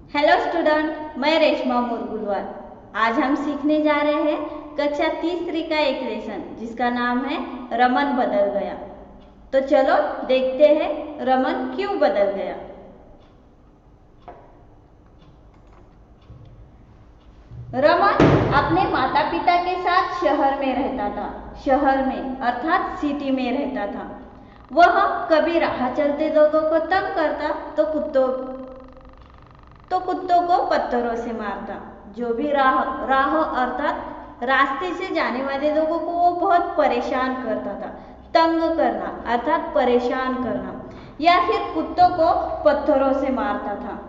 Hello student, मैं रेशमा मुरगुलवार। आज हम सीखने जा रहे हैं कक्षा तीसरी का एक लेसन जिसका नाम है रमन बदल गया। तो चलो देखते हैं रमन क्यों बदल गया। रमन अपने माता पिता के साथ शहर में रहता था। शहर में अर्थात सिटी में रहता था। वह कभी राह चलते लोगों को तंग करता तो कुत्तों को पत्थरों से मारता। जो भी राह अर्थात रास्ते से जाने वाले लोगों को वो बहुत परेशान करता था। तंग करना अर्थात परेशान करना, या फिर कुत्तों को पत्थरों से मारता था।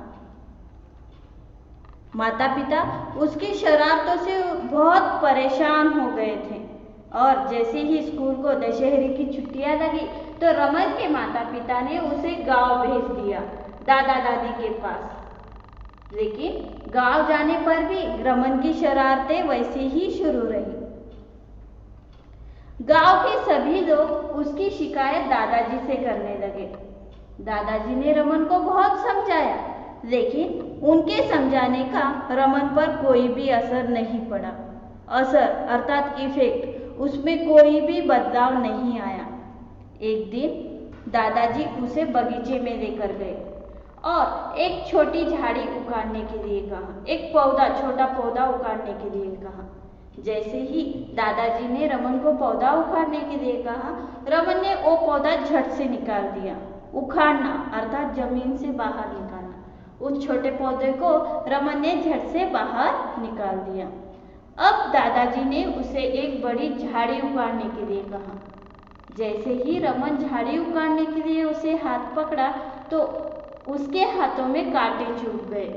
माता पिता उसकी शरारतों से बहुत परेशान हो गए थे और जैसे ही स्कूल को दशहरे की छुट्टियां लगी तो रमन के माता पिता ने उसे गांव भेज दिया, दादा दादी के पास। लेकिन गांव जाने पर भी रमन की शरारतें वैसे ही शुरू रही। गांव के सभी लोग उसकी शिकायत दादाजी से करने लगे। दादाजी ने रमन को बहुत समझाया, लेकिन उनके समझाने का रमन पर कोई भी असर नहीं पड़ा। असर अर्थात इफेक्ट, उसमें कोई भी बदलाव नहीं आया। एक दिन दादाजी उसे बगीचे में लेकर गए और एक छोटी झाड़ी उखाड़ने के लिए कहा, एक छोटा पौधा उखाड़ने के लिए कहा। जैसे ही दादाजी ने रमन को पौधा उखाड़ने के लिए कहा, रमन ने वो पौधा झट से निकाल दिया। उखाड़ना अर्थात जमीन से बाहर निकालना। उस छोटे पौधे को रमन ने झट से बाहर निकाल दिया। अब दादाजी ने उसे एक बड़ी झाड़ी उखाड़ने के लिए कहा। जैसे ही रमन झाड़ी उखाड़ने के लिए उसे हाथ पकड़ा तो उसके हाथों में कांटे चुभ गए।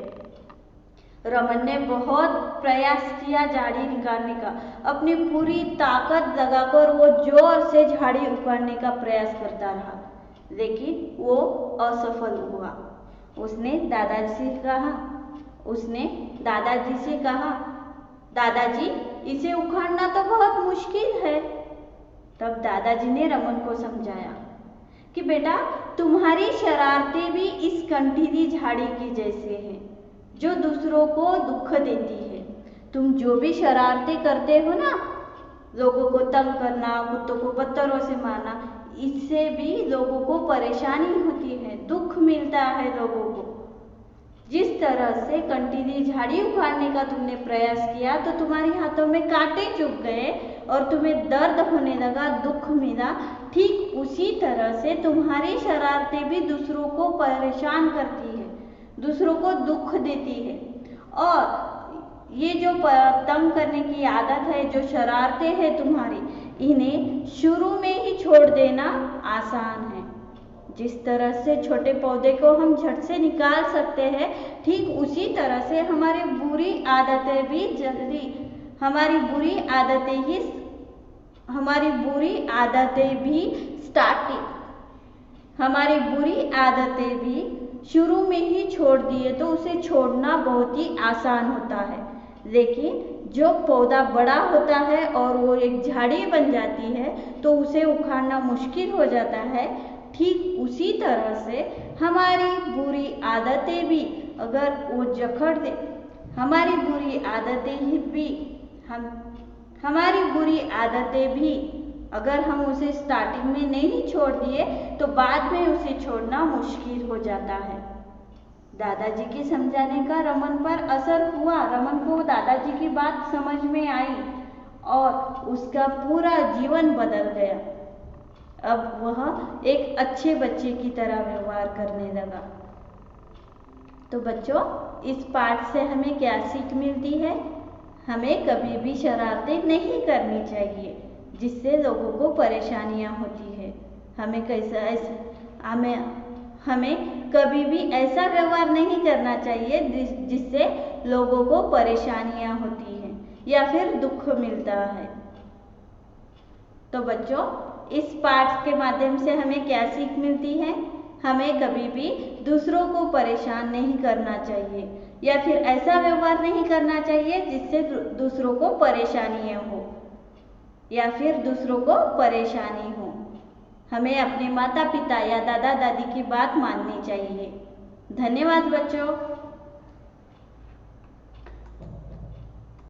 रमन ने बहुत प्रयास किया झाड़ी निकालने का। अपनी पूरी ताकत लगाकर वो जोर से झाड़ी उखाड़ने का प्रयास करता रहा, लेकिन वो असफल हुआ। उसने दादाजी से कहा, दादाजी इसे उखाड़ना तो बहुत मुश्किल है। तब दादाजी ने रमन को समझाया कि बेटा, तुम्हारी शरारतें भी इस कंटीली झाड़ी की जैसे हैं जो दूसरों को दुख देती है। तुम जो भी शरारतें करते हो ना, लोगों को तंग करना, कुत्तों को पत्थरों से मारना, इससे भी लोगों को परेशानी होती है, दुख मिलता है लोगों को। जिस तरह से कंटीली झाड़ी उखाड़ने का तुमने प्रयास किया तो तुम्हारे हाथों में कांटे चुभ गए और तुम्हें दर्द होने लगा, दुख मिला। ठीक उसी तरह से तुम्हारी शरारतें भी दूसरों को परेशान करती है, दूसरों को दुख देती है। और ये जो तंग करने की आदत है, जो शरारतें हैं तुम्हारी, इन्हें शुरू में ही छोड़ देना आसान है। जिस तरह से छोटे पौधे को हम झट से निकाल सकते हैं, ठीक उसी तरह से हमारी बुरी आदतें भी शुरू में ही छोड़ दिए तो उसे छोड़ना बहुत ही आसान होता है। लेकिन जो पौधा बड़ा होता है और वो एक झाड़ी बन जाती है तो उसे उखाड़ना मुश्किल हो जाता है। ठीक उसी तरह से हमारी बुरी आदतें भी अगर वो जकड़ दे, हमारी बुरी आदतें भी अगर हम उसे स्टार्टिंग में नहीं छोड़ दिए तो बाद में उसे छोड़ना मुश्किल हो जाता है। दादाजी के समझाने का रमन पर असर हुआ। रमन को दादाजी की बात समझ में आई और उसका पूरा जीवन बदल गया। अब वह एक अच्छे बच्चे की तरह व्यवहार करने लगा। तो बच्चों, इस पाठ से हमें क्या सीख मिलती है? हमें कभी भी शरारतें नहीं करनी चाहिए जिससे लोगों को परेशानियां होती है। हमें कभी भी ऐसा व्यवहार नहीं करना चाहिए जिससे लोगों को परेशानियां होती हैं या फिर दुख मिलता है। तो बच्चों, इस पाठ के माध्यम से हमें क्या सीख मिलती है? हमें कभी भी दूसरों को परेशान नहीं करना चाहिए या फिर ऐसा व्यवहार नहीं करना चाहिए जिससे दूसरों को परेशानियां हो या फिर दूसरों को परेशानी हो। हमें अपने माता पिता या दादा दादी की बात माननी चाहिए। धन्यवाद बच्चों।